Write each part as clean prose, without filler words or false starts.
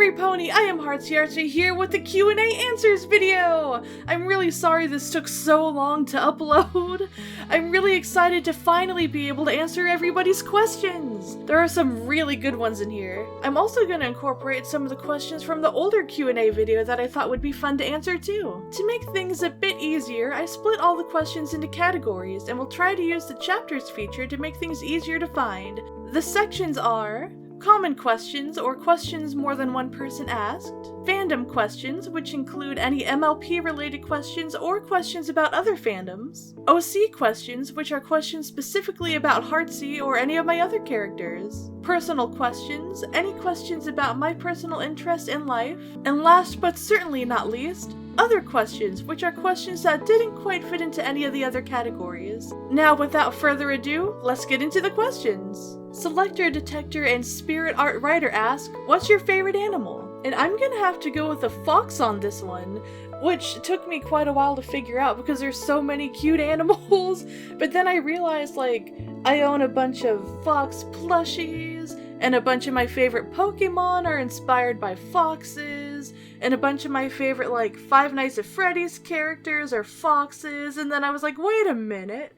every pony, I am HeartsyArtsy here with the Q&A answers video! I'm really sorry this took so long to upload. I'm really excited to finally be able to answer everybody's questions. There are some really good ones in here. I'm also going to incorporate some of the questions from the older Q&A video that I thought would be fun to answer too. To make things a bit easier, I split all the questions into categories and will try to use the chapters feature to make things easier to find. The sections are common questions, or questions more than one person asked, fandom questions, which include any MLP related questions or questions about other fandoms, OC questions, which are questions specifically about Heartsy or any of my other characters, personal questions, any questions about my personal interest in life, and last but certainly not least, other questions, which are questions that didn't quite fit into any of the other categories. Now, without further ado, let's get into the questions. Selector, Detector, and Spirit Art Writer ask, what's your favorite animal? And I'm gonna have to go with a fox on this one, which took me quite a while to figure out because there's so many cute animals, but then I realized, like, I own a bunch of fox plushies, and a bunch of my favorite Pokemon are inspired by foxes, and a bunch of my favorite, like, Five Nights at Freddy's characters are foxes, and then I was like, wait a minute,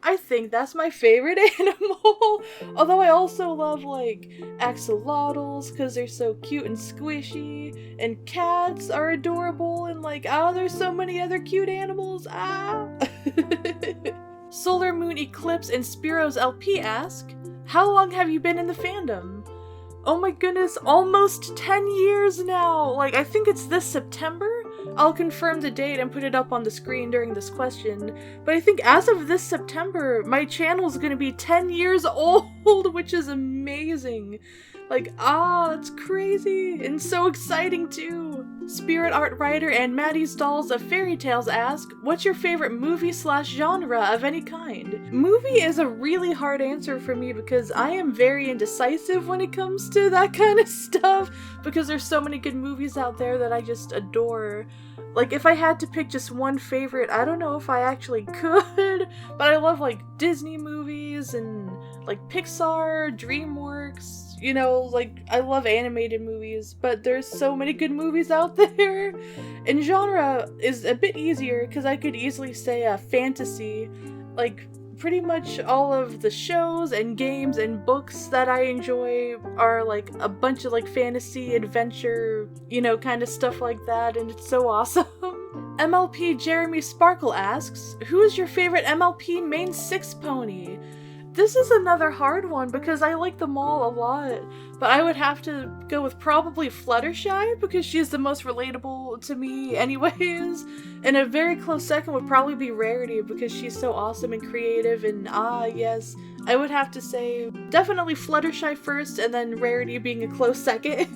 I think that's my favorite animal! Although I also love, like, axolotls, because they're so cute and squishy, and cats are adorable, and like, oh, there's so many other cute animals, ah! Solar Moon Eclipse and Spiro's LP ask, how long have you been in the fandom? Oh my goodness, almost 10 years now! Like, I think it's this September? I'll confirm the date and put it up on the screen during this question, but I think as of this September, my channel's gonna be 10 years old, which is amazing. Like, that's crazy, and so exciting too! Spirit Art Writer and Maddie's Dolls of Fairy Tales ask, what's your favorite movie/genre of any kind? Movie is a really hard answer for me because I am very indecisive when it comes to that kind of stuff, because there's so many good movies out there that I just adore. Like, if I had to pick just one favorite, I don't know if I actually could, but I love, like, Disney movies and, like, Pixar, DreamWorks, you know, like, I love animated movies, but there's so many good movies out there. And genre is a bit easier, because I could easily say fantasy. Like, pretty much all of the shows and games and books that I enjoy are, like, a bunch of, like, fantasy, adventure, you know, kind of stuff like that, and it's so awesome. MLP Jeremy Sparkle asks, who is your favorite MLP main 6 pony? This is another hard one because I like them all a lot, but I would have to go with probably Fluttershy because she's the most relatable to me anyways, and a very close second would probably be Rarity because she's so awesome and creative, and yes, I would have to say definitely Fluttershy first and then Rarity being a close second.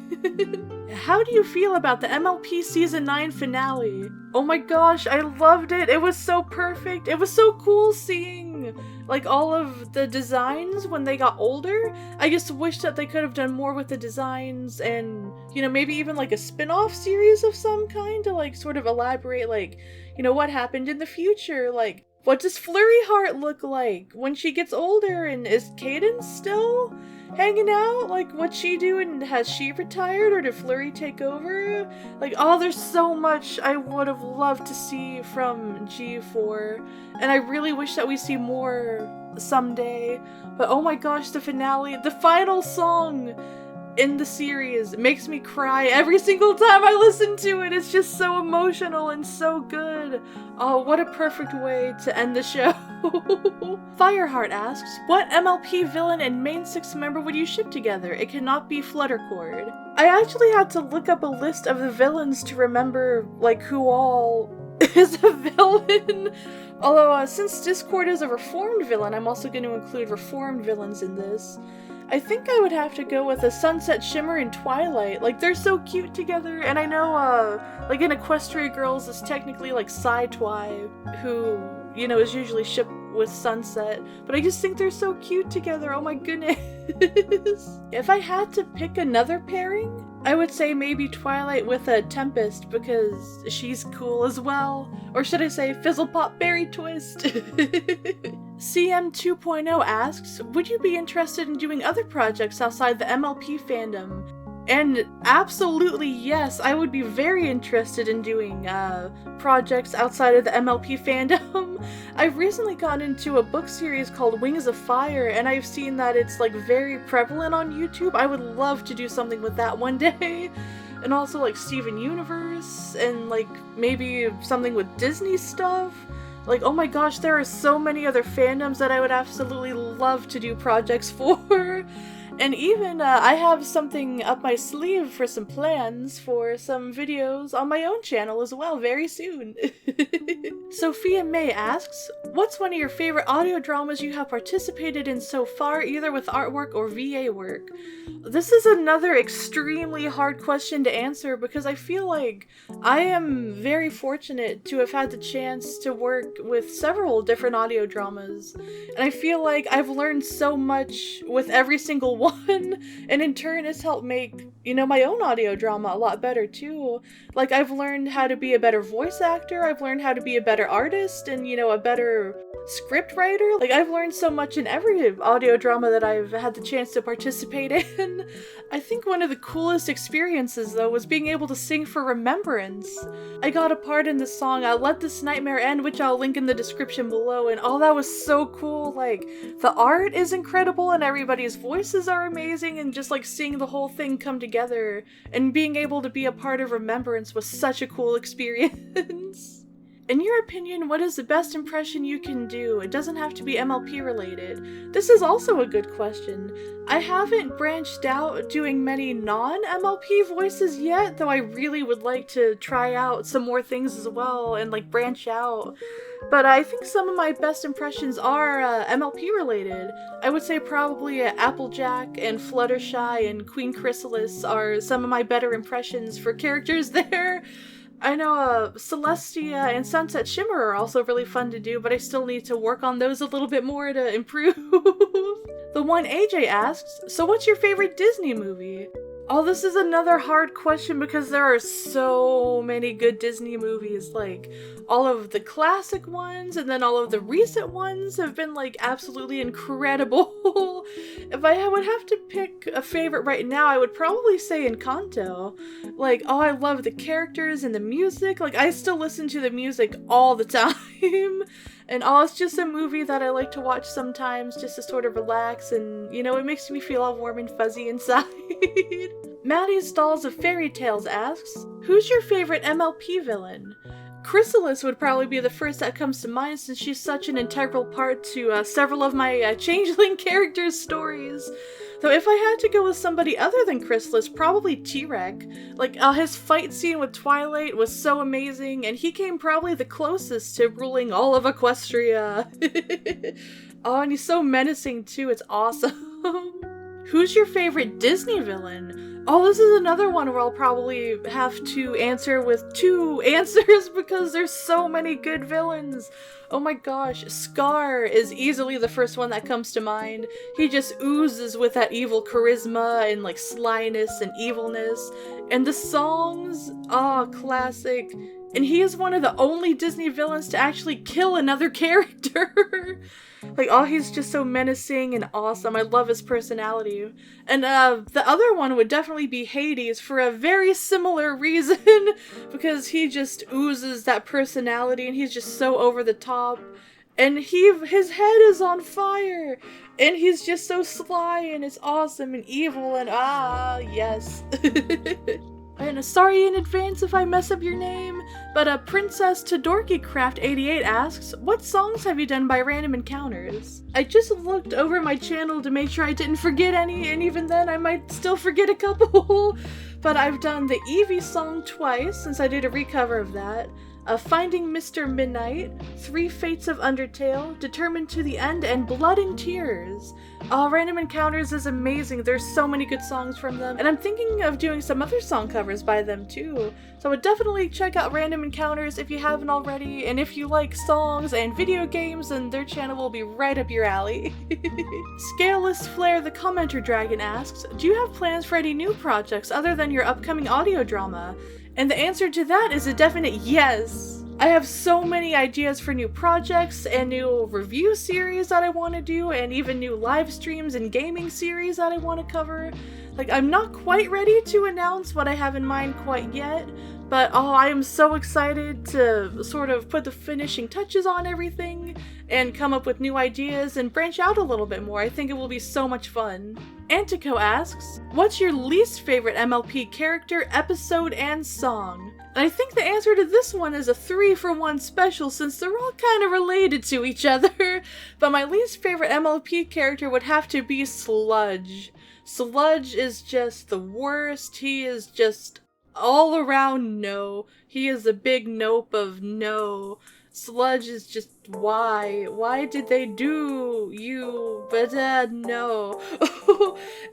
How do you feel about the MLP Season 9 finale? Oh my gosh, I loved it! It was so perfect! It was so cool seeing, like, all of the designs when they got older. I just wish that they could have done more with the designs and, you know, maybe even, like, a spin-off series of some kind to, like, sort of elaborate, like, you know, what happened in the future, like, what does Flurry Heart look like when she gets older, and is Cadence still hanging out? Like, what's she doing? Has she retired, or did Flurry take over? Like, there's so much I would have loved to see from G4, and I really wish that we see more someday. But oh my gosh, the finale, the final song in the series makes me cry every single time I listen to it. It's just so emotional and so good. Oh, what a perfect way to end the show. Fireheart asks, what MLP villain and main 6 member would you ship together? It cannot be Fluttercord. I actually had to look up a list of the villains to remember, like, who all is a villain. Although, since Discord is a reformed villain, I'm also going to include reformed villains in this. I think I would have to go with a Sunset Shimmer and Twilight. Like, they're so cute together, and I know, like, in Equestria Girls is technically, like, Psy-Twi, who, you know, is usually shipped with Sunset, but I just think they're so cute together, oh my goodness. If I had to pick another pairing, I would say maybe Twilight with a Tempest, because she's cool as well. Or should I say Fizzlepop Berry Twist? CM 2.0 asks, would you be interested in doing other projects outside the MLP fandom? And absolutely yes, I would be very interested in doing projects outside of the MLP fandom. I've recently gotten into a book series called Wings of Fire, and I've seen that it's like very prevalent on YouTube. I would love to do something with that one day. And also like Steven Universe, and like maybe something with Disney stuff. Like, oh my gosh, there are so many other fandoms that I would absolutely love to do projects for. And even, I have something up my sleeve for some plans for some videos on my own channel as well very soon. Sophia May asks, what's one of your favorite audio dramas you have participated in so far, either with artwork or VA work? This is another extremely hard question to answer because I feel like I am very fortunate to have had the chance to work with several different audio dramas. And I feel like I've learned so much with every single one, and in turn it's helped make, you know, my own audio drama a lot better too. Like, I've learned how to be a better voice actor, I've learned how to be a better artist, and, you know, a better script writer. Like, I've learned so much in every audio drama that I've had the chance to participate in. I think one of the coolest experiences, though, was being able to sing for Remembrance. I got a part in the song Let This Nightmare End, which I'll link in the description below, and oh, that was so cool. Like, the art is incredible, and everybody's voices are amazing, and just like seeing the whole thing come together, and being able to be a part of Remembrance was such a cool experience. In your opinion, what is the best impression you can do? It doesn't have to be MLP related. This is also a good question. I haven't branched out doing many non-MLP voices yet, though I really would like to try out some more things as well and like branch out. But I think some of my best impressions are MLP related. I would say probably Applejack and Fluttershy and Queen Chrysalis are some of my better impressions for characters there. I know Celestia and Sunset Shimmer are also really fun to do, but I still need to work on those a little bit more to improve. The one AJ asks, so what's your favorite Disney movie? Oh, this is another hard question because there are so many good Disney movies. Like, all of the classic ones and then all of the recent ones have been like absolutely incredible. If I would have to pick a favorite right now, I would probably say Encanto. Like, oh, I love the characters and the music. Like, I still listen to the music all the time. And oh, it's just a movie that I like to watch sometimes just to sort of relax, and, you know, it makes me feel all warm and fuzzy inside. Maddie's Dolls of Fairy Tales asks, who's your favorite MLP villain? Chrysalis would probably be the first that comes to mind since she's such an integral part to several of my Changeling characters' stories. Though if I had to go with somebody other than Chrysalis, probably T-Rex. Like, his fight scene with Twilight was so amazing, and he came probably the closest to ruling all of Equestria. Oh, and he's so menacing too, it's awesome. Who's your favorite Disney villain? Oh, this is another one where I'll probably have to answer with 2 answers because there's so many good villains. Oh my gosh, Scar is easily the first one that comes to mind. He just oozes with that evil charisma and like slyness and evilness. And the songs, oh, classic. And he is one of the only Disney villains to actually kill another character. Like, oh, he's just so menacing and awesome. I love his personality. And the other one would definitely be Hades for a very similar reason, because he just oozes that personality and he's just so over the top. And his head is on fire, and he's just so sly and it's awesome and evil and yes. And sorry in advance if I mess up your name, but Princess Todorkycraft 88 asks, what songs have you done by Random Encounters? I just looked over my channel to make sure I didn't forget any, and even then I might still forget a couple. But I've done the Eevee song twice, since I did a recover of that. Finding Mr. Midnight, 3 Fates of Undertale, Determined to the End, and Blood and Tears. Random Encounters is amazing. There's so many good songs from them, and I'm thinking of doing some other song covers by them too. So I would definitely check out Random Encounters if you haven't already, and if you like songs and video games, then their channel will be right up your alley. Scaleless Flare the Commenter Dragon asks, do you have plans for any new projects other than your upcoming audio drama? And the answer to that is a definite yes. I have so many ideas for new projects and new review series that I want to do, and even new live streams and gaming series that I want to cover. Like, I'm not quite ready to announce what I have in mind quite yet, but I am so excited to sort of put the finishing touches on everything and come up with new ideas and branch out a little bit more. I think it will be so much fun. Antico asks, what's your least favorite MLP character, episode, and song? And I think the answer to this one is a 3-for-1 special since they're all kind of related to each other. But my least favorite MLP character would have to be Sludge. Sludge is just the worst. He is just all around no. He is a big nope of no. Sludge is just why? Why did they do you? But no.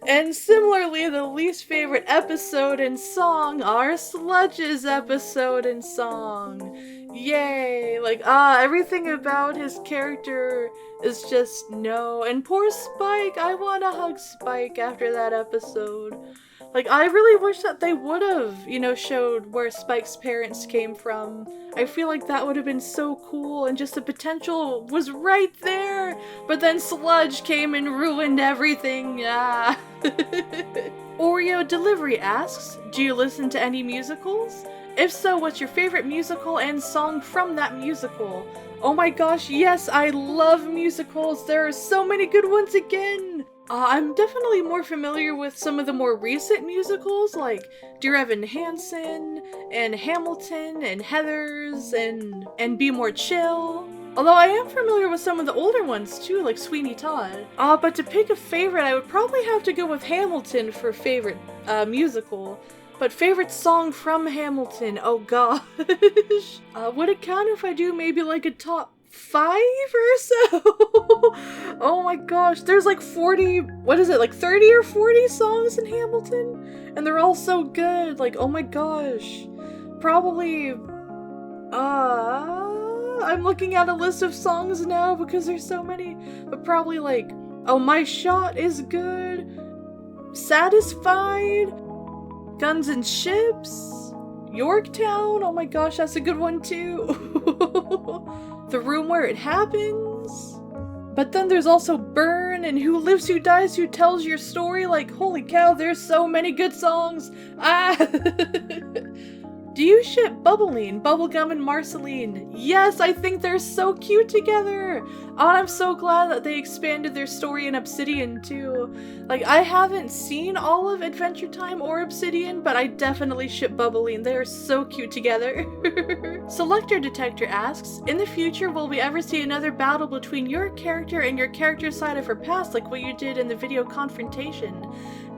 And similarly, the least favorite episode and song are Sludge's episode and song. Yay! Like, everything about his character is just no. And poor Spike, I wanna hug Spike after that episode. Like, I really wish that they would've, showed where Spike's parents came from. I feel like that would have been so cool, and just the potential was right there! But then Sludge came and ruined everything, Oreo Delivery asks, do you listen to any musicals? If so, what's your favorite musical and song from that musical? Oh my gosh, yes, I love musicals! There are so many good ones again! I'm definitely more familiar with some of the more recent musicals, like Dear Evan Hansen, and Hamilton, and Heathers, and Be More Chill. Although I am familiar with some of the older ones too, like Sweeney Todd. But to pick a favorite, I would probably have to go with Hamilton for favorite musical. But favorite song from Hamilton, oh gosh. Would it count if I do maybe like a top 5 or so? Oh my gosh, there's like 30 or 40 songs in Hamilton? And they're all so good, like, oh my gosh. Probably, I'm looking at a list of songs now because there's so many, but probably like, My Shot is good, Satisfied, Guns and Ships, Yorktown, oh my gosh, that's a good one too. The Room Where It Happens. But then there's also Burn and Who Lives Who Dies Who Tells Your Story. Like, holy cow, there's so many good songs. Do you ship Bubbling, Bubblegum, and Marceline? Yes, I think they're so cute together. I'm so glad that they expanded their story in Obsidian too. Like, I haven't seen all of Adventure Time or Obsidian, but I definitely ship Bubbling. They are so cute together. Selector Detector asks, in the future, will we ever see another battle between your character and your character's side of her past, like what you did in the video confrontation?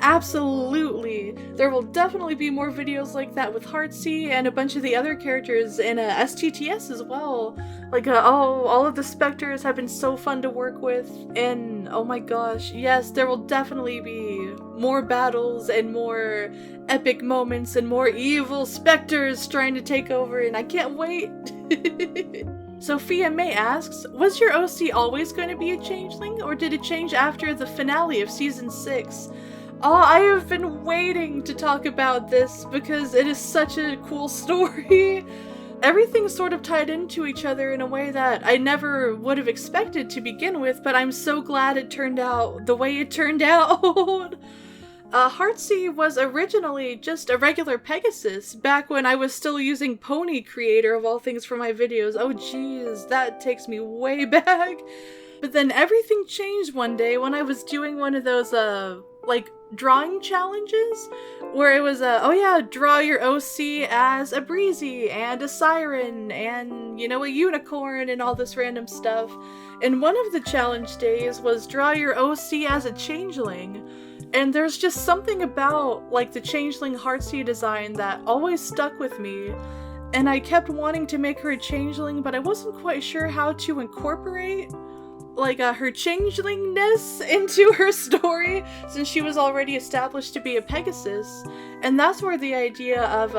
Absolutely! There will definitely be more videos like that with Heartsy and a bunch of the other characters in STTS as well. Like, all of the Spectres have been so fun to work with, and oh my gosh, yes, there will definitely be more battles and more epic moments and more evil Spectres trying to take over, and I can't wait! Sophia May asks, was your OC always going to be a changeling, or did it change after the finale of Season 6? I have been waiting to talk about this because it is such a cool story. Everything's sort of tied into each other in a way that I never would have expected to begin with, but I'm so glad it turned out the way it turned out. Heartsy was originally just a regular Pegasus back when I was still using Pony Creator of all things for my videos. Oh geez, that takes me way back. But then everything changed one day when I was doing one of those, drawing challenges, where it was draw your OC as a breezy and a siren and, a unicorn and all this random stuff. And one of the challenge days was draw your OC as a changeling. And there's just something about, the changeling Heartsy design that always stuck with me. And I kept wanting to make her a changeling, but I wasn't quite sure how to incorporate her changelingness into her story, since she was already established to be a Pegasus. And that's where the idea of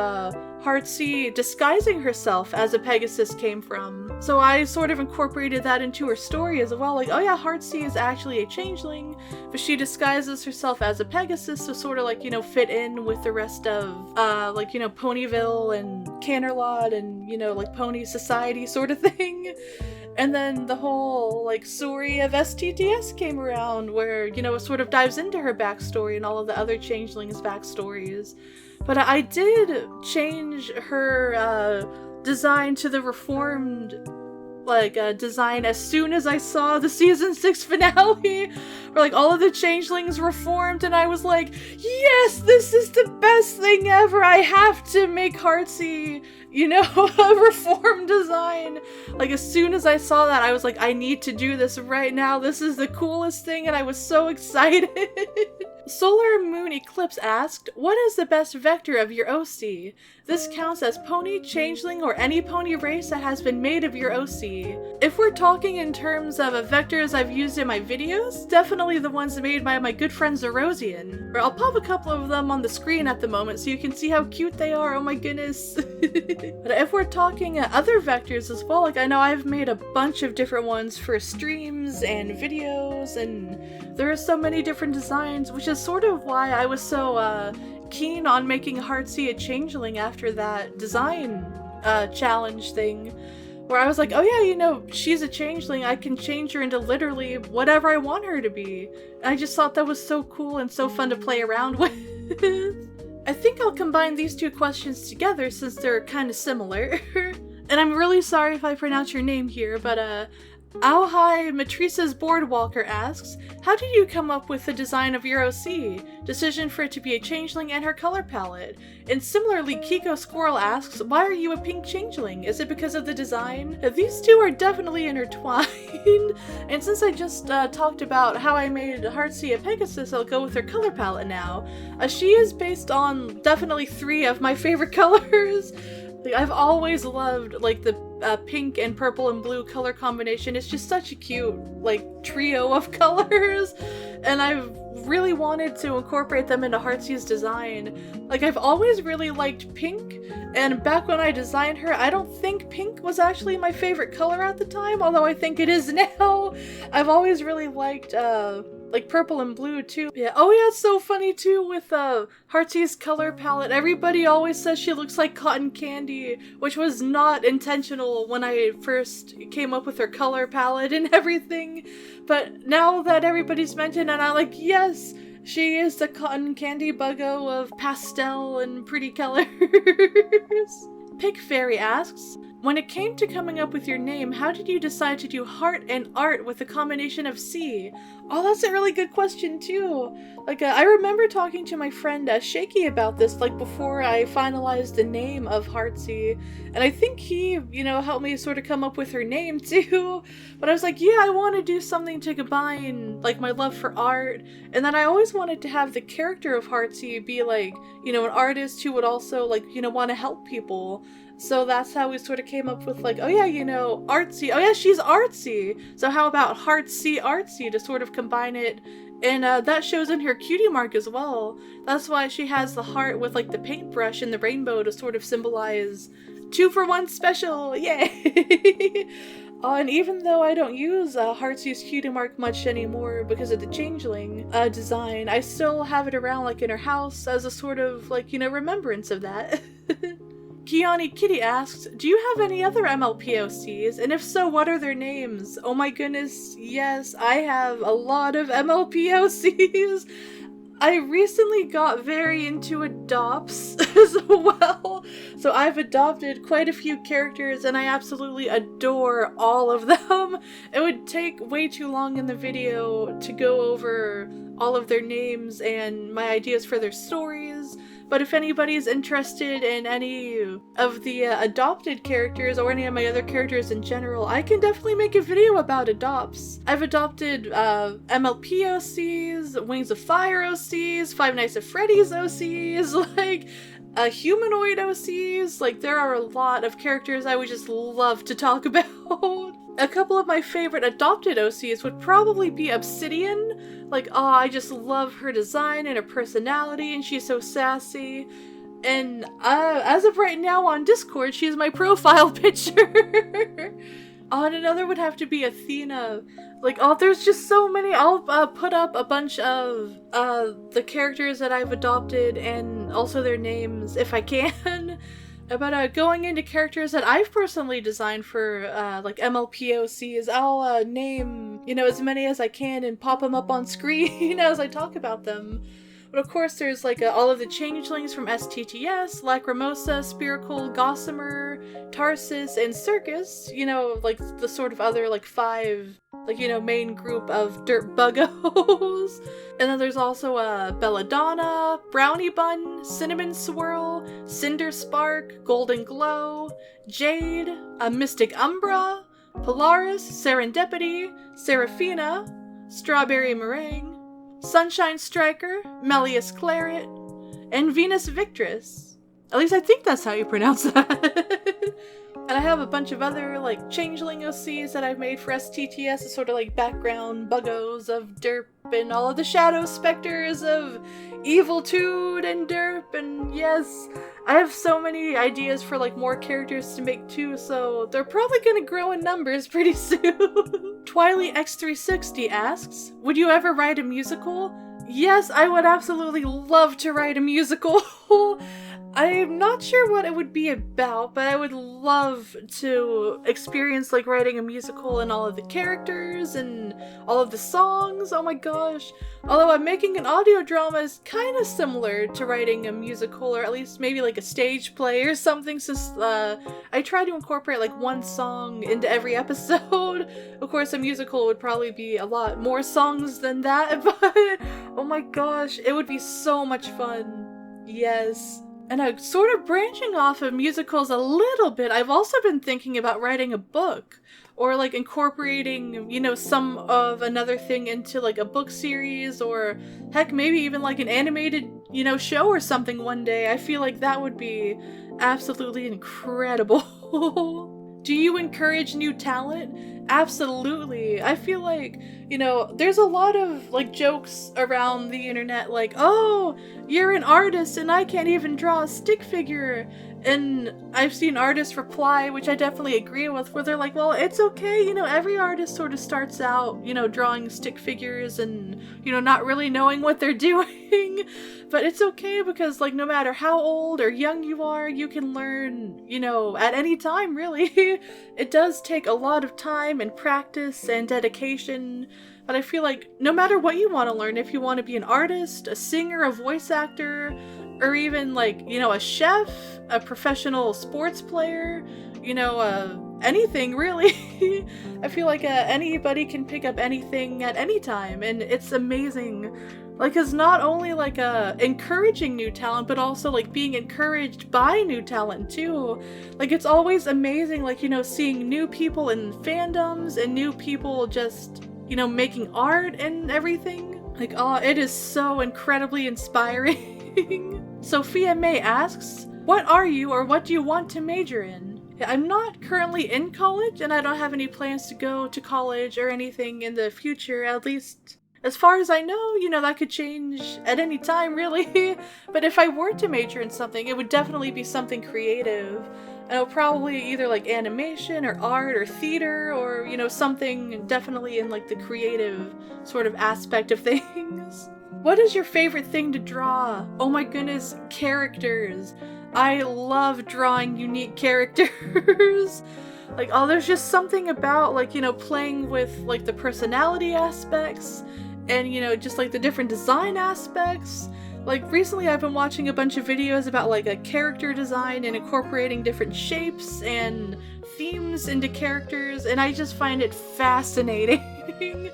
Heartsy disguising herself as a Pegasus came from. So I sort of incorporated that into her story as well, Heartsy is actually a changeling, but she disguises herself as a Pegasus to sort of fit in with the rest of Ponyville and Canterlot and, you know, like Pony Society sort of thing. And then the whole, like, story of STTS came around where, you know, it sort of dives into her backstory and all of the other changelings' backstories. But I did change her design to the reformed design as soon as I saw the season 6 finale, where like all of the changelings reformed, and I was like, yes, this is the best thing ever. I have to make Heartsy, you know, a reformed design. Like as soon as I saw that, I was like, I need to do this right now. This is the coolest thing, and I was so excited. Solar Moon Eclipse asked, what is the best vector of your OC? This counts as pony, changeling, or any pony race that has been made of your OC. If we're talking in terms of vectors I've used in my videos, definitely the ones made by my good friend Zerosian. Or I'll pop a couple of them on the screen at the moment so you can see how cute they are, oh my goodness. But if we're talking other vectors as well, like I know I've made a bunch of different ones for streams and videos, and there are so many different designs, which is sort of why I was so keen on making Heartsy a changeling after that design challenge thing, where I was like, oh yeah, you know, she's a changeling, I can change her into literally whatever I want her to be. And I just thought that was so cool and so fun to play around with. I think I'll combine these two questions together since they're kind of similar. And I'm really sorry if I pronounce your name here, but Auhai Matrice's Boardwalker asks, how did you come up with the design of your OC? Decision for it to be a changeling and her color palette? And similarly, Kiko Squirrel asks, why are you a pink changeling? Is it because of the design? These two are definitely intertwined. And since I just talked about how I made Heartsy a Pegasus, I'll go with her color palette now. She is based on definitely 3 of my favorite colors. Like, I've always loved like the pink and purple and blue color combination. It's just such a cute like trio of colors, and I've really wanted to incorporate them into Heartsy's design. Like I've always really liked pink, and back when I designed her, I don't think pink was actually my favorite color at the time, although I think it is now. I've always really liked like purple and blue too. Yeah. Oh yeah, it's so funny too with Heartsy's color palette. Everybody always says she looks like cotton candy, which was not intentional when I first came up with her color palette and everything. But now that everybody's mentioned it, I'm like, yes, she is the cotton candy buggo of pastel and pretty colors. Pig Fairy asks, when it came to coming up with your name, how did you decide to do heart and art with a combination of C? Oh, that's a really good question too. Like, I remember talking to my friend Shaky about this, like, before I finalized the name of Heartsy, and I think he, you know, helped me sort of come up with her name too. But I was like, yeah, I want to do something to combine, like, my love for art, and then I always wanted to have the character of Heartsy be, like, you know, an artist who would also, like, you know, want to help people. So that's how we sort of came up with like, oh yeah, you know, artsy. Oh yeah, she's artsy. So how about HeartsyArtsy to sort of combine it? And that shows in her cutie mark as well. That's why she has the heart with like the paintbrush and the rainbow to sort of symbolize 2-for-1 special. Yay! And even though I don't use Heartsy's cutie mark much anymore because of the changeling design, I still have it around like in her house as a sort of like, you know, remembrance of that. Kiani Kitty asks, do you have any other MLPOCs? And if so, what are their names? Oh my goodness, yes, I have a lot of MLPOCs. I recently got very into adopts as well. So I've adopted quite a few characters and I absolutely adore all of them. It would take way too long in the video to go over all of their names and my ideas for their stories. But if anybody's interested in any of the adopted characters or any of my other characters in general, I can definitely make a video about adopts. I've adopted MLP OCs, Wings of Fire OCs, Five Nights at Freddy's OCs, like humanoid OCs. Like there are a lot of characters I would just love to talk about. A couple of my favorite adopted OCs would probably be Obsidian. Like, oh, I just love her design and her personality, and she's so sassy. And as of right now on Discord, she's my profile picture. Oh, and another would have to be Athena. Like, oh, there's just so many. I'll put up a bunch of the characters that I've adopted and also their names if I can. About going into characters that I've personally designed for like MLPOCs, I'll name, as many as I can and pop them up on screen as I talk about them. But of course there's like all of the changelings from STTS, Lacrimosa, Spiracle, Gossamer, Tarsus, and Circus, like the sort of other like 5 main group of dirt buggos. And then there's also Belladonna, Brownie Bun, Cinnamon Swirl, Cinder Spark, Golden Glow, Jade, Mystic Umbra, Polaris, Serendipity, Seraphina, Strawberry Meringue, Sunshine Striker, Melius Claret, and Venus Victress. At least I think that's how you pronounce that. And I have a bunch of other, like, changeling OCs that I've made for STTS, as sort of like background buggos of Derp, and all of the shadow specters of Eviltude and Derp, and yes, I have so many ideas for, like, more characters to make too, so they're probably gonna grow in numbers pretty soon. Twiley X360 asks, would you ever write a musical? Yes, I would absolutely love to write a musical. I'm not sure what it would be about, but I would love to experience like writing a musical and all of the characters and all of the songs. Oh my gosh. Although making an audio drama is kind of similar to writing a musical, or at least maybe like a stage play or something, since I try to incorporate like one song into every episode. Of course, a musical would probably be a lot more songs than that, but oh my gosh, it would be so much fun. Yes. And sort of branching off of musicals a little bit, I've also been thinking about writing a book, or like incorporating, some of another thing into like a book series, or heck, maybe even like an animated, show or something one day. I feel like that would be absolutely incredible. Do you encourage new talent? Absolutely. I feel like, there's a lot of like jokes around the internet like, oh, you're an artist and I can't even draw a stick figure. And I've seen artists reply, which I definitely agree with, where they're like, well, it's okay, every artist sort of starts out, drawing stick figures and, not really knowing what they're doing. But it's okay because, like, no matter how old or young you are, you can learn, at any time, really. It does take a lot of time and practice and dedication. But I feel like no matter what you want to learn, if you want to be an artist, a singer, a voice actor, or even like, a chef, a professional sports player, anything really. I feel like anybody can pick up anything at any time, and it's amazing. Like, it's not only like encouraging new talent, but also like being encouraged by new talent too. Like, it's always amazing, like, seeing new people in fandoms and new people just, making art and everything. Like, oh, it is so incredibly inspiring. Sophia May asks, what are you or what do you want to major in? I'm not currently in college, and I don't have any plans to go to college or anything in the future, at least as far as I know. That could change at any time, really. But if I were to major in something, it would definitely be something creative. And it would probably either like animation or art or theater, or, something definitely in like the creative sort of aspect of things. What is your favorite thing to draw? Oh my goodness, characters. I love drawing unique characters. Like, oh, there's just something about, like, playing with, like, the personality aspects and, just, like, the different design aspects. Like, recently I've been watching a bunch of videos about, like, a character design and incorporating different shapes and themes into characters, and I just find it fascinating.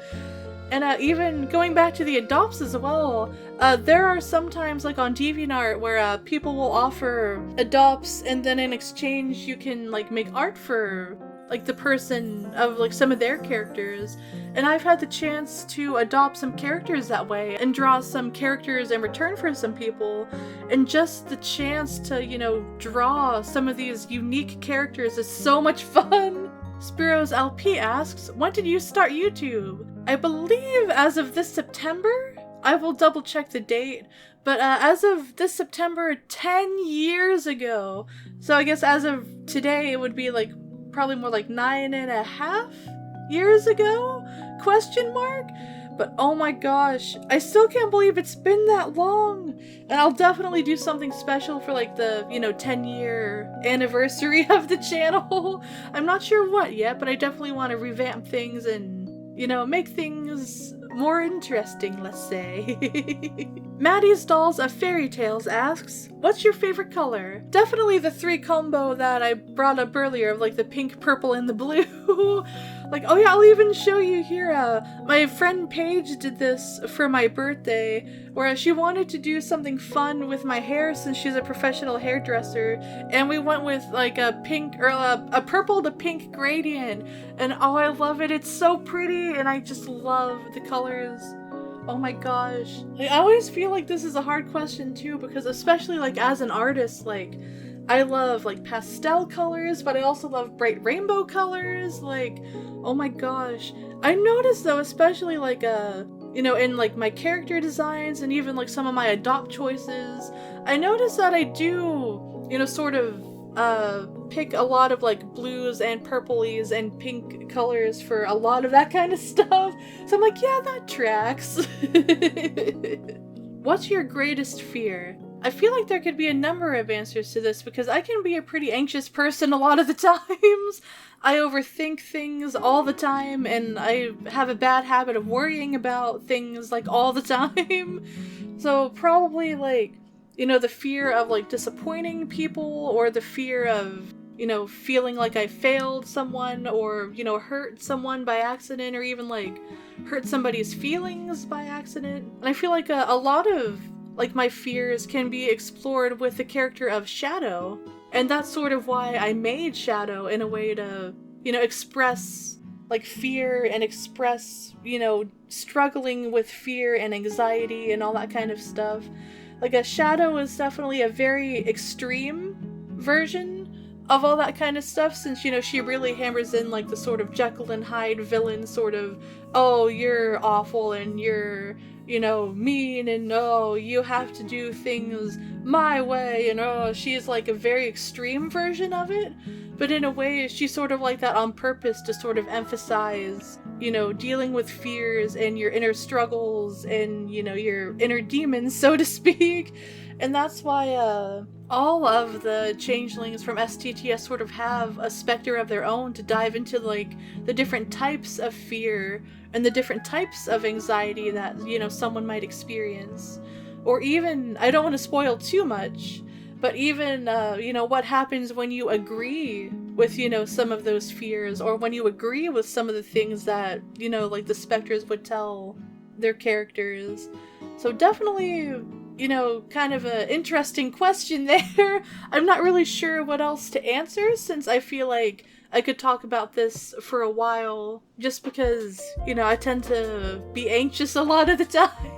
And even going back to the adopts as well, there are sometimes like on DeviantArt where people will offer adopts, and then in exchange you can like make art for like the person of like some of their characters. And I've had the chance to adopt some characters that way and draw some characters in return for some people. And just the chance to, draw some of these unique characters is so much fun. Spiros LP asks, when did you start YouTube? I believe as of this September? I will double check the date, but as of this September, 10 years ago. So I guess as of today, it would be like probably more like 9.5 years ago? Question mark? But oh my gosh, I still can't believe it's been that long! And I'll definitely do something special for like the, 10-year anniversary of the channel. I'm not sure what yet, but I definitely want to revamp things and, make things more interesting, let's say. Maddie's Dolls of Fairy Tales asks, what's your favorite color? Definitely the 3 combo that I brought up earlier of like the pink, purple, and the blue. Like, oh yeah, I'll even show you here. My friend Paige did this for my birthday, where she wanted to do something fun with my hair since she's a professional hairdresser, and we went with like a pink or a purple to pink gradient, and oh, I love it. It's so pretty, and I just love the colors. Oh my gosh. Like, I always feel like this is a hard question too, because especially like as an artist, like I love like pastel colors, but I also love bright rainbow colors. Like, oh my gosh. I noticed though, especially like in like my character designs and even like some of my adopt choices, I noticed that I do, sort of pick a lot of like blues and purplies and pink colors for a lot of that kind of stuff. So I'm like, yeah, that tracks. What's your greatest fear? I feel like there could be a number of answers to this because I can be a pretty anxious person a lot of the times. I overthink things all the time, and I have a bad habit of worrying about things like all the time. So probably like, the fear of like disappointing people, or the fear of, feeling like I failed someone, or, hurt someone by accident, or even like hurt somebody's feelings by accident. And I feel like a lot of like my fears can be explored with the character of Shadow. And that's sort of why I made Shadow, in a way to, express like fear and express, struggling with fear and anxiety and all that kind of stuff. Like a Shadow is definitely a very extreme version of all that kind of stuff, since, she really hammers in like the sort of Jekyll and Hyde villain sort of, oh, you're awful and you're, mean, and oh, you have to do things my way, and oh, she's like a very extreme version of it. But in a way, she's sort of like that on purpose to sort of emphasize, dealing with fears and your inner struggles and, your inner demons, so to speak. And that's why all of the changelings from STTS sort of have a specter of their own to dive into like the different types of fear and the different types of anxiety that, someone might experience. Or even, I don't want to spoil too much, but even, what happens when you agree with, some of those fears, or when you agree with some of the things that, like the specters would tell their characters. So definitely, kind of an interesting question there. I'm not really sure what else to answer, since I feel like I could talk about this for a while, just because, I tend to be anxious a lot of the time.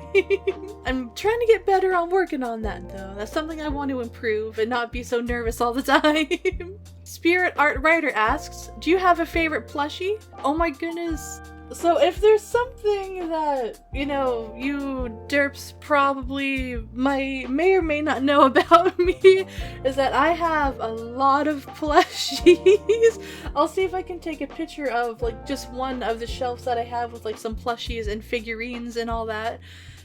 I'm trying to get better on working on that, though. That's something I want to improve and not be so nervous all the time. Spirit Art Writer asks, do you have a favorite plushie? Oh my goodness. So if there's something that, you derps probably may or may not know about me, is that I have a lot of plushies. I'll see if I can take a picture of like just one of the shelves that I have with like some plushies and figurines and all that.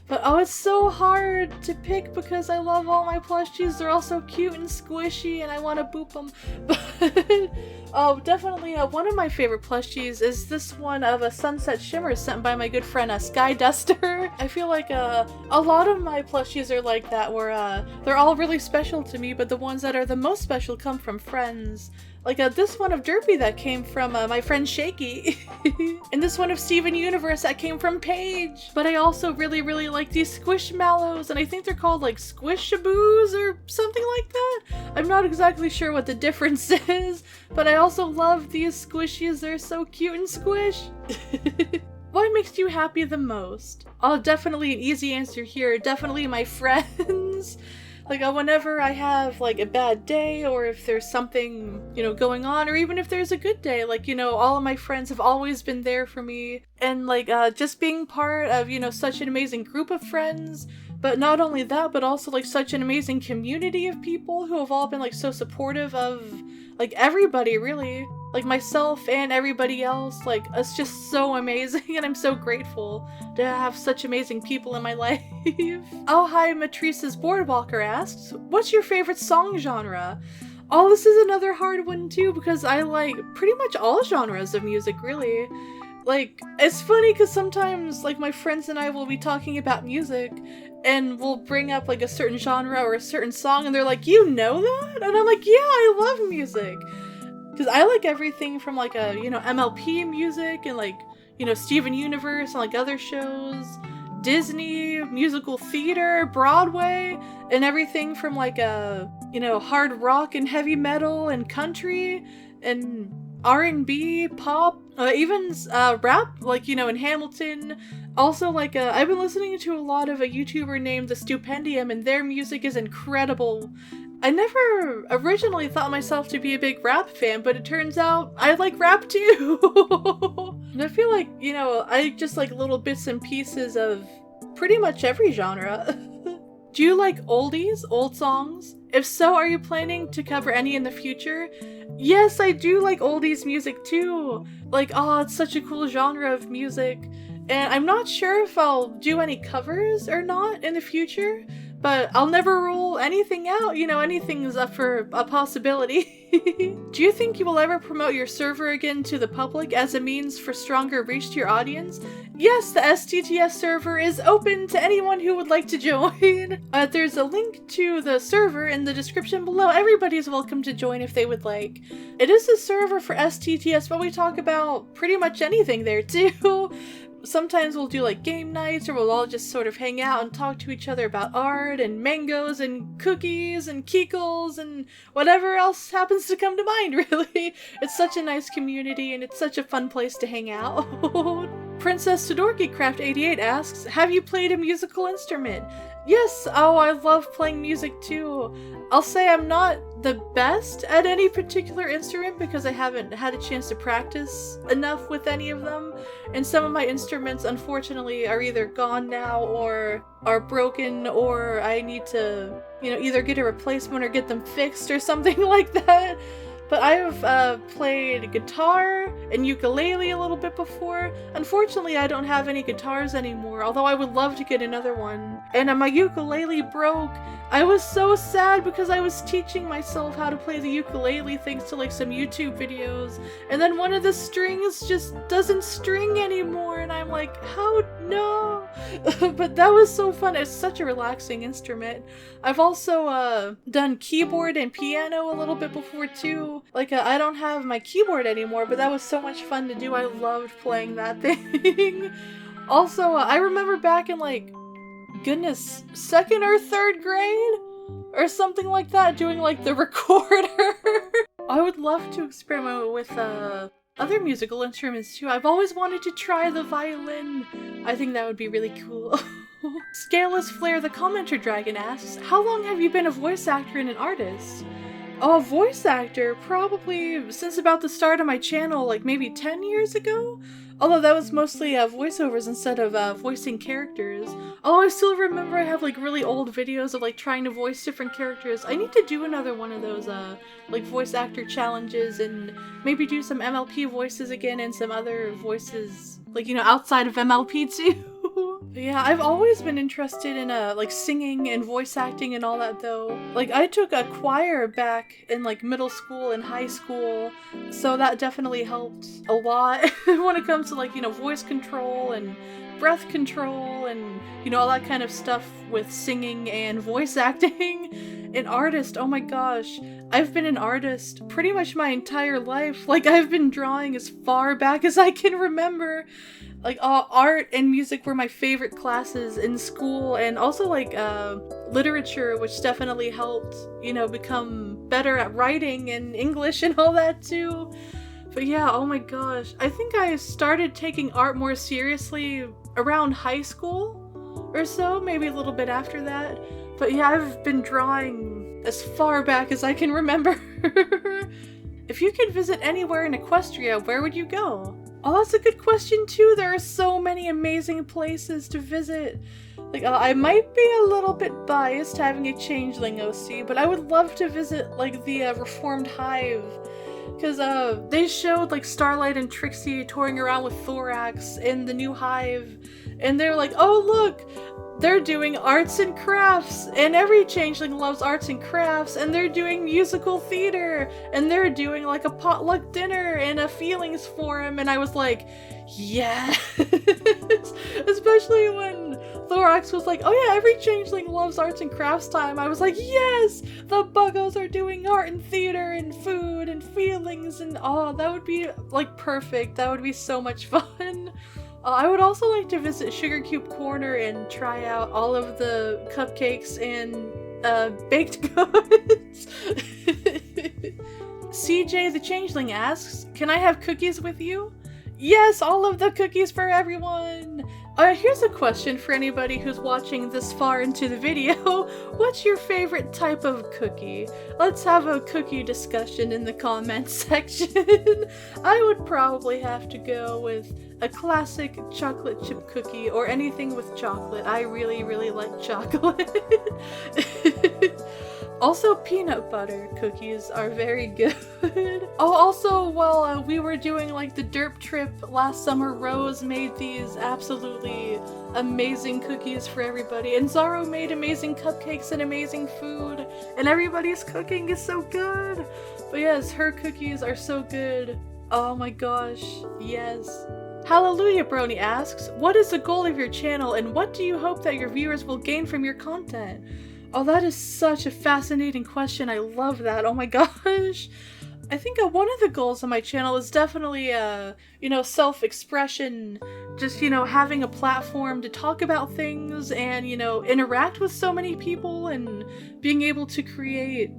But oh, it's so hard to pick because I love all my plushies. They're all so cute and squishy and I want to boop them. But oh, definitely one of my favorite plushies is this one of a Sunset Shimmer sent by my good friend Sky Duster. I feel like a lot of my plushies are like that, where they're all really special to me, but the ones that are the most special come from friends. Like this one of Derpy that came from my friend Shaky. And this one of Steven Universe that came from Paige. But I also really, really like these Squishmallows, and I think they're called like Squishaboos or something like that. I'm not exactly sure what the difference is, but I also love these squishies. They're so cute and squish. What makes you happy the most? Oh, definitely an easy answer here. Definitely my friends. Like, whenever I have, like, a bad day, or if there's something, going on, or even if there's a good day, like, all of my friends have always been there for me. And, like, just being part of, such an amazing group of friends, but not only that, but also, like, such an amazing community of people who have all been, like, so supportive of, like, everybody, really. like myself and everybody else. Like, it's just so amazing, and I'm so grateful to have such amazing people in my life. Oh, hi, Matrice's Boardwalker asks, what's your favorite song genre? Oh, this is another hard one too, because I like pretty much all genres of music, really. Like, it's funny because sometimes, like, my friends and I will be talking about music, and we'll bring up, like, a certain genre or a certain song, and they're like, you know that? And I'm like, yeah, I love music. Because I like everything from, like, MLP music, and, like, Steven Universe, and, like, other shows, Disney, musical theater, Broadway, and everything from, like, hard rock and heavy metal and country, and R&B, pop, even rap, like, in Hamilton. Also, like, I've been listening to a lot of a YouTuber named The Stupendium, and their music is incredible. I never originally thought myself to be a big rap fan, but it turns out I like rap too! And I feel like, I just like little bits and pieces of pretty much every genre. Do you like oldies, old songs? If so, are you planning to cover any in the future? Yes, I do like oldies music too! Like, oh, it's such a cool genre of music. And I'm not sure if I'll do any covers or not in the future, but I'll never rule anything out, anything's up for a possibility. Do you think you will ever promote your server again to the public as a means for stronger reach to your audience? Yes, the STTS server is open to anyone who would like to join. There's a link to the server in the description below. Everybody's welcome to join if they would like. It is a server for STTS, but we talk about pretty much anything there too. Sometimes we'll do like game nights, or we'll all just sort of hang out and talk to each other about art and mangoes and cookies and kekels and whatever else happens to come to mind, really. It's such a nice community, and it's such a fun place to hang out. Princess SudorkiCraft88 asks, have you played a musical instrument? Yes, oh, I love playing music too. I'll say I'm not the best at any particular instrument because I haven't had a chance to practice enough with any of them, and some of my instruments unfortunately are either gone now or are broken, or I need to, either get a replacement or get them fixed or something like that. But I have played guitar and ukulele a little bit before. Unfortunately, I don't have any guitars anymore, although I would love to get another one. And my ukulele broke. I was so sad because I was teaching myself how to play the ukulele thanks to like some YouTube videos, and then one of the strings just doesn't string anymore, and I'm like, how no? But that was so fun. It's such a relaxing instrument. I've also done keyboard and piano a little bit before too. Like, I don't have my keyboard anymore, but that was so much fun to do. I loved playing that thing. Also, I remember back in like, goodness, 2nd or 3rd grade? Or something like that, doing like the recorder. I would love to experiment with other musical instruments too. I've always wanted to try the violin. I think that would be really cool. Scaleless Flare the Commenter Dragon asks, how long have you been a voice actor and an artist? Oh, a voice actor? Probably since about the start of my channel, like maybe 10 years ago? Although that was mostly voiceovers instead of voicing characters. Although I still remember I have like really old videos of like trying to voice different characters. I need to do another one of those like voice actor challenges, and maybe do some MLP voices again and some other voices like, outside of MLP too. Yeah, I've always been interested in like singing and voice acting and all that though. Like, I took a choir back in like middle school and high school, so that definitely helped a lot when it comes to like, voice control and breath control and, all that kind of stuff with singing and voice acting. An artist, oh my gosh. I've been an artist pretty much my entire life. Like, I've been drawing as far back as I can remember. Like, art and music were my favorite classes in school, and also like literature, which definitely helped, become better at writing and English and all that too. But yeah, oh my gosh. I think I started taking art more seriously around high school or so, maybe a little bit after that. But yeah, I've been drawing as far back as I can remember. If you could visit anywhere in Equestria, where would you go? Oh, that's a good question too. There are so many amazing places to visit. Like, I might be a little bit biased having a changeling OC, but I would love to visit like the Reformed Hive. because they showed like Starlight and Trixie touring around with Thorax in the new hive, and they're like, oh look, they're doing arts and crafts, and every changeling loves arts and crafts, and they're doing musical theater, and they're doing like a potluck dinner and a feelings forum, and I was like, yes! Especially when Thorax was like, oh yeah, every changeling loves arts and crafts time. I was like, yes! The buggos are doing art and theater and food and feelings, and oh, that would be like perfect. That would be so much fun. I would also like to visit Sugar Cube Corner and try out all of the cupcakes and baked goods. CJ the Changeling asks, can I have cookies with you? Yes, all of the cookies for everyone! Here's a question for anybody who's watching this far into the video. What's your favorite type of cookie? Let's have a cookie discussion in the comments section. I would probably have to go with a classic chocolate chip cookie or anything with chocolate. I really, really like chocolate. Also, peanut butter cookies are very good. Oh, also, while we were doing like the derp trip last summer, Rose made these absolutely amazing cookies for everybody, and Zaro made amazing cupcakes and amazing food, and everybody's cooking is so good. But yes, her cookies are so good. Oh my gosh, yes. Hallelujah Brony asks, what is the goal of your channel, and what do you hope that your viewers will gain from your content? Oh, that is such a fascinating question. I love that. Oh my gosh. I think one of the goals of my channel is definitely, self-expression. Just, having a platform to talk about things and, interact with so many people and being able to create,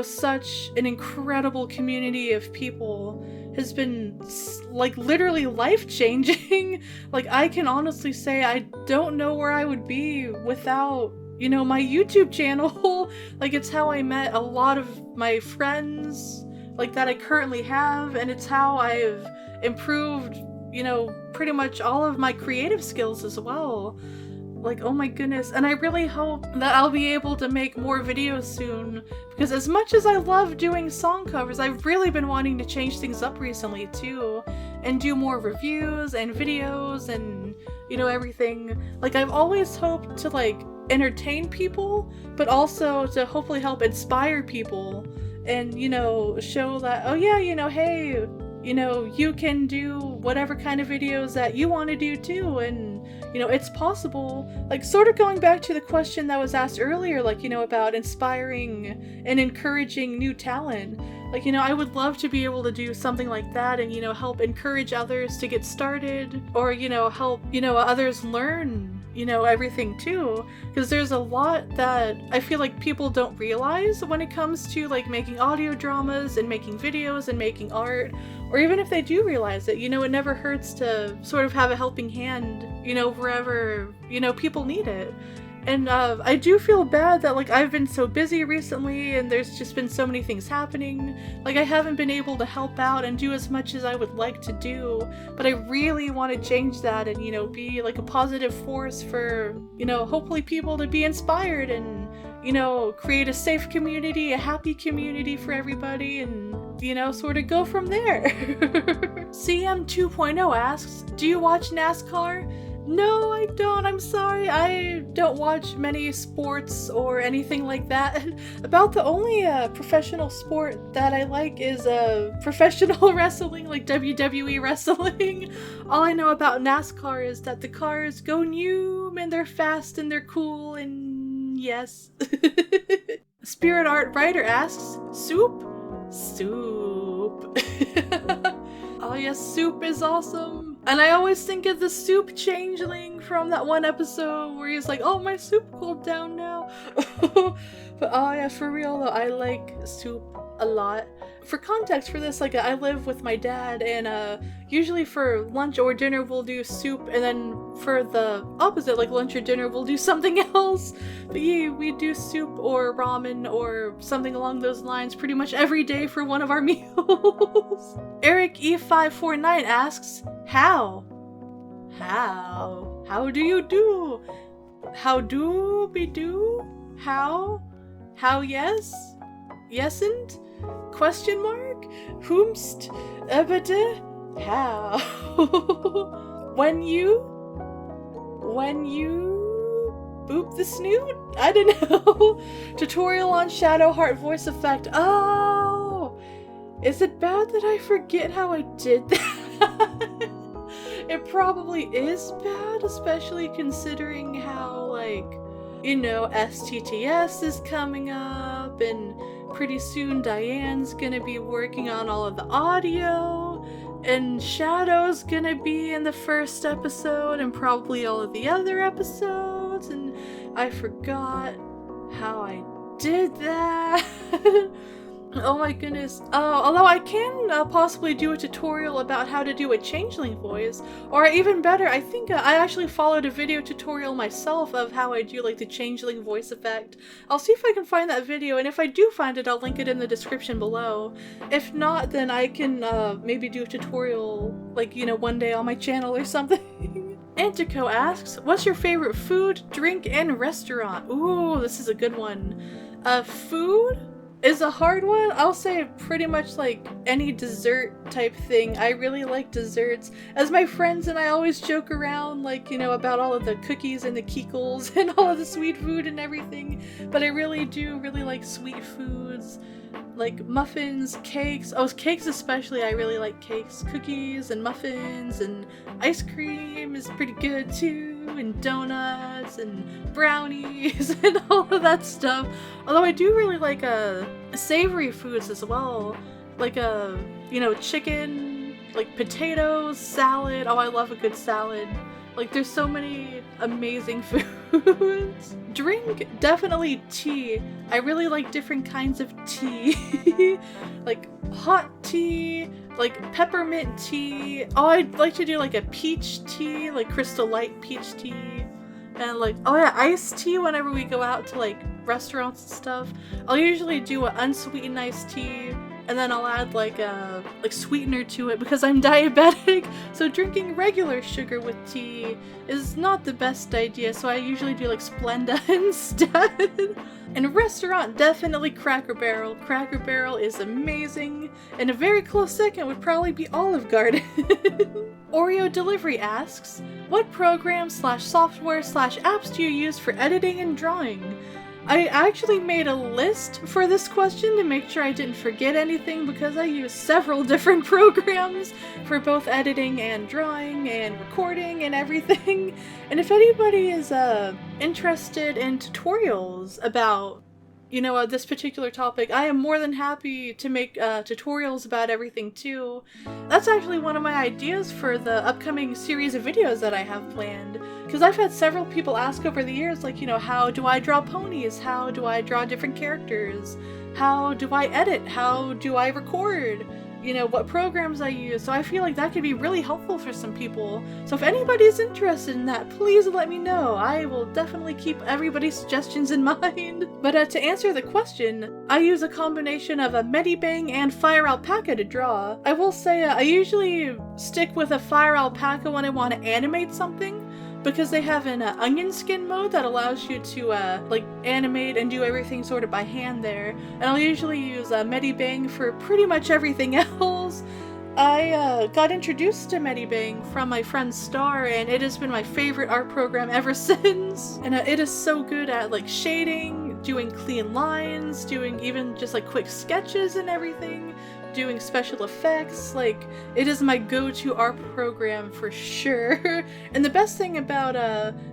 such an incredible community of people has been, like, literally life-changing. Like, I can honestly say I don't know where I would be without my YouTube channel. Like, it's how I met a lot of my friends, like, that I currently have, and it's how I've improved, pretty much all of my creative skills as well. Like, oh my goodness. And I really hope that I'll be able to make more videos soon, because as much as I love doing song covers, I've really been wanting to change things up recently too, and do more reviews and videos and, everything. Like, I've always hoped to, like, entertain people, but also to hopefully help inspire people and, show that, oh yeah, hey, you can do whatever kind of videos that you want to do too, and, it's possible. Like, sort of going back to the question that was asked earlier, like, about inspiring and encouraging new talent. Like, I would love to be able to do something like that and, help encourage others to get started, or, help, others learn, everything too, because there's a lot that I feel like people don't realize when it comes to, like, making audio dramas and making videos and making art, or even if they do realize it, it never hurts to sort of have a helping hand, wherever, people need it. And I do feel bad that, like, I've been so busy recently and there's just been so many things happening. Like, I haven't been able to help out and do as much as I would like to do, but I really want to change that and, be like a positive force for, hopefully people to be inspired and, create a safe community, a happy community for everybody, and, sort of go from there. CM 2.0 asks, do you watch NASCAR? No, I don't. I'm sorry. I don't watch many sports or anything like that. About the only professional sport that I like is professional wrestling, like WWE wrestling. All I know about NASCAR is that the cars go new and they're fast and they're cool, and yes. Spirit Art Writer asks, soup? Soup. Oh yes, soup is awesome. And I always think of the soup changeling from that one episode where he's like, oh, my soup cooled down now. But oh yeah, for real though, I like soup a lot. For context for this, like, I live with my dad, and usually for lunch or dinner we'll do soup, and then for the opposite, like lunch or dinner, we'll do something else. But yeah, we do soup or ramen or something along those lines pretty much every day for one of our meals. Eric E549 asks, how? How do you do? How do be do? How yes? Yesn't? Question mark? Whomst? Ebede? How? When you boop the snoot? I don't know. Tutorial on Shadow Heart voice effect. Oh! Is it bad that I forget how I did that? It probably is bad, especially considering how, like, you know, STTS is coming up, and pretty soon Diane's gonna be working on all of the audio, and Shadow's gonna be in the first episode, and probably all of the other episodes, and I forgot how I did that. Oh my goodness. Although I can possibly do a tutorial about how to do a changeling voice, or even better, I think I actually followed a video tutorial myself of how I do like the changeling voice effect. I'll see if I can find that video, and if I do find it, I'll link it in the description below. If not, then I can maybe do a tutorial, like, you know, one day on my channel or something. Antico asks, what's your favorite food, drink, and restaurant? Ooh, this is a good one. Food is a hard one. I'll say pretty much like any dessert type thing. I really like desserts. As my friends and I always joke around, like, you know, about all of the cookies and the kekels and all of the sweet food and everything. But I really do really like sweet foods. Like muffins, cakes. Oh, cakes especially. I really like cakes. Cookies and muffins and ice cream is pretty good too. And donuts and brownies and all of that stuff. Although I do really like savory foods as well. Like you know, chicken, like potatoes, salad. Oh, I love a good salad. Like, there's so many amazing foods. Drink, definitely tea. I really like different kinds of tea. Like hot tea, like peppermint tea. Oh, I'd like to do like a peach tea, like Crystal Light peach tea. And like, oh yeah, iced tea whenever we go out to like restaurants and stuff. I'll usually do an unsweetened iced tea, and then I'll add like a sweetener to it because I'm diabetic, so drinking regular sugar with tea is not the best idea, so I usually do like Splenda instead. And restaurant, definitely Cracker Barrel. Cracker Barrel is amazing, and a very close second would probably be Olive Garden. Oreo Delivery asks, what program/software/apps do you use for editing and drawing? I actually made a list for this question to make sure I didn't forget anything because I use several different programs for both editing and drawing and recording and everything. And if anybody is interested in tutorials about, you know, this particular topic, I am more than happy to make tutorials about everything too. That's actually one of my ideas for the upcoming series of videos that I have planned. Because I've had several people ask over the years, like, you know, how do I draw ponies? How do I draw different characters? How do I edit? How do I record? You know, what programs I use. So I feel like that could be really helpful for some people. So if anybody's interested in that, please let me know. I will definitely keep everybody's suggestions in mind. But to answer the question, I use a combination of a Medibang and Fire Alpaca to draw. I will say I usually stick with a Fire Alpaca when I want to animate something, because they have an onion skin mode that allows you to like animate and do everything sort of by hand there. And I'll usually use Medibang for pretty much everything else. I got introduced to Medibang from my friend Star, and it has been my favorite art program ever since. And it is so good at like shading, doing clean lines, doing even just like quick sketches and everything, doing special effects. Like, it is my go-to art program for sure. And the best thing about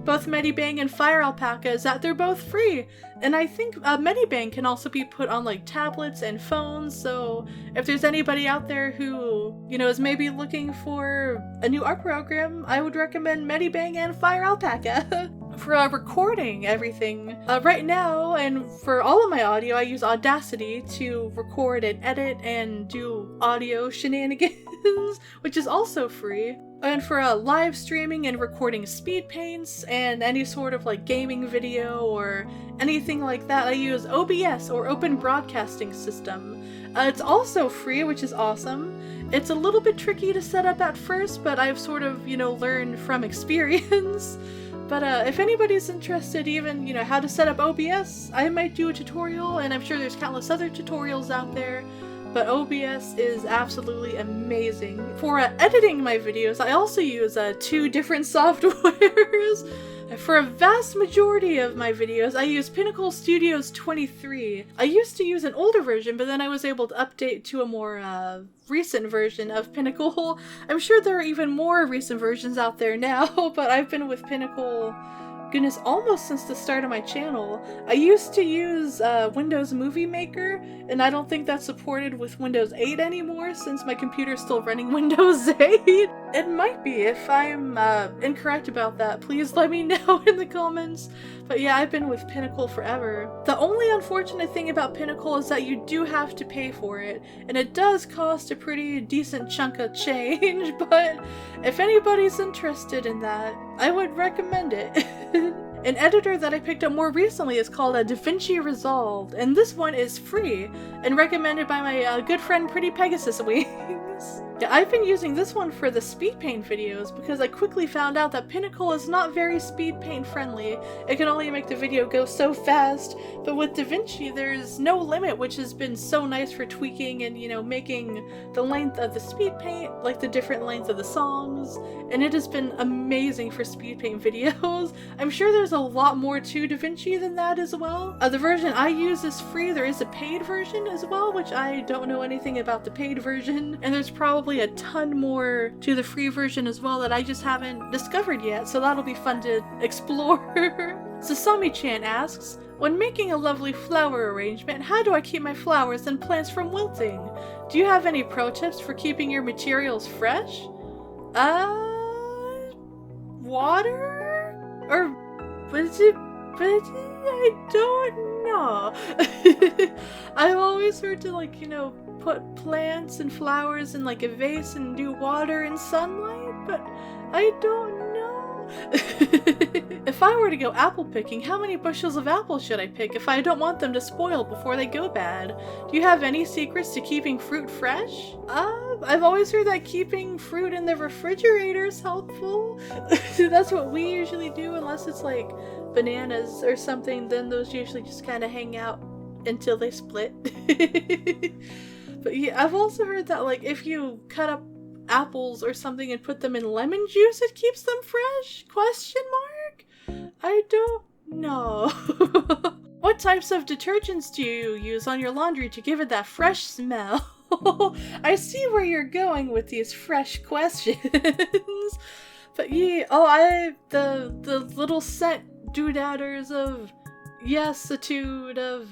both Medibang and Fire Alpaca is that they're both free. And I think Medibang can also be put on like tablets and phones, so if there's anybody out there who, you know, is maybe looking for a new art program, I would recommend Medibang and Fire Alpaca. For recording everything, right now, and for all of my audio, I use Audacity to record and edit and do audio shenanigans, which is also free. And for live streaming and recording speed paints and any sort of like gaming video or anything like that, I use OBS, or Open Broadcasting System. It's also free, which is awesome. It's a little bit tricky to set up at first, but I've sort of, you know, learned from experience. But if anybody's interested, even, you know, how to set up OBS, I might do a tutorial, and I'm sure there's countless other tutorials out there. But OBS is absolutely amazing. For editing my videos, I also use 2 different softwares. For a vast majority of my videos, I use Pinnacle Studios 23. I used to use an older version, but then I was able to update to a more recent version of Pinnacle. I'm sure there are even more recent versions out there now, but I've been with Pinnacle, goodness, almost since the start of my channel. I used to use Windows Movie Maker, and I don't think that's supported with Windows 8 anymore since my computer's still running Windows 8. It might be. If I'm incorrect about that, please let me know in the comments. But yeah, I've been with Pinnacle forever. The only unfortunate thing about Pinnacle is that you do have to pay for it, and it does cost a pretty decent chunk of change, but if anybody's interested in that, I would recommend it. An editor that I picked up more recently is called DaVinci Resolve, and this one is free and recommended by my good friend Pretty Pegasus Wings. Yeah, I've been using this one for the Speedpaint videos because I quickly found out that Pinnacle is not very Speedpaint friendly. It can only make the video go so fast, but with DaVinci there's no limit, which has been so nice for tweaking and, you know, making the length of the Speedpaint like the different length of the songs, and it has been amazing for Speedpaint videos. I'm sure there's a lot more to DaVinci than that as well. The version I use is free. There is a paid version as well, which I don't know anything about the paid version, and there's probably a ton more to the free version as well that I just haven't discovered yet, so that'll be fun to explore. Sasami-chan asks, when making a lovely flower arrangement, how do I keep my flowers and plants from wilting? Do you have any pro tips for keeping your materials fresh? Water? Or was it? I don't know. I've always heard to, like, you know, put plants and flowers in like a vase and do water and sunlight, but I don't know. If I were to go apple picking, how many bushels of apples should I pick if I don't want them to spoil before they go bad? Do you have any secrets to keeping fruit fresh? I've always heard that keeping fruit in the refrigerator is helpful. That's what we usually do, unless it's like bananas or something, then those usually just kind of hang out until they split. But yeah, I've also heard that, like, if you cut up apples or something and put them in lemon juice, it keeps them fresh? Question mark? I don't know. What types of detergents do you use on your laundry to give it that fresh smell? I see where you're going with these fresh questions. But yeah, the little scent doodadders of yes-itude of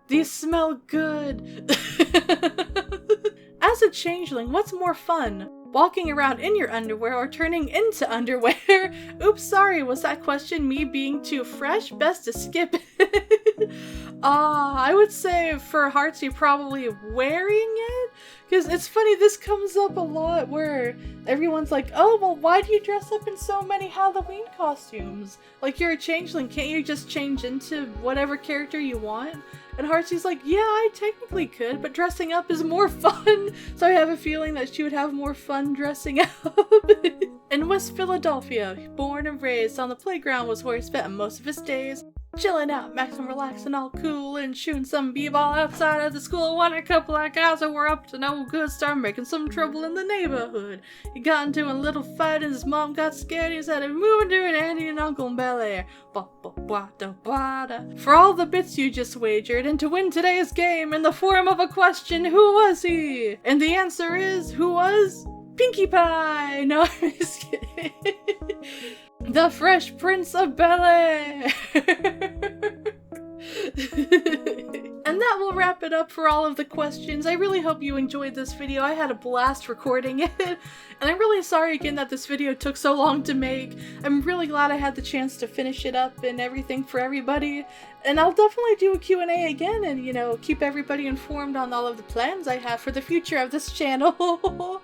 these smell good. As a changeling, what's more fun? Walking around in your underwear or turning into underwear? Oops, sorry, was that question me being too fresh? Best to skip it. I would say for Heartsy probably wearing it, because it's funny, this comes up a lot where everyone's like, oh, well, why do you dress up in so many Halloween costumes? Like, you're a changeling, can't you just change into whatever character you want? And Heartsy's like, yeah, I technically could, but dressing up is more fun. So I have a feeling that she would have more fun dressing up. In West Philadelphia, born and raised on the playground was where he spent most of his days. Chilling out, maxing, relaxing, all cool, and shooting some b-ball outside of the school when a couple of guys that were up to no good started making some trouble in the neighborhood. He got into a little fight and his mom got scared. He said, "I'm moving to an auntie and uncle in Bel Air." For all the bits you just wagered, and to win today's game in the form of a question, who was he? And the answer is, who was? Pinkie Pie! No, I'm just kidding. The Fresh Prince of Bel-Air! And that will wrap it up for all of the questions. I really hope you enjoyed this video. I had a blast recording it. And I'm really sorry again that this video took so long to make. I'm really glad I had the chance to finish it up and everything for everybody. And I'll definitely do a Q&A again and, you know, keep everybody informed on all of the plans I have for the future of this channel.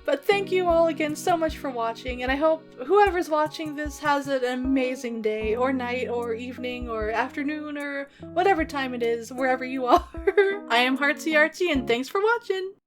But thank you all again so much for watching, and I hope whoever's watching this has an amazing day, or night, or evening, or afternoon, or whatever time it is, wherever you are. I am HeartsyArtsy, and thanks for watching!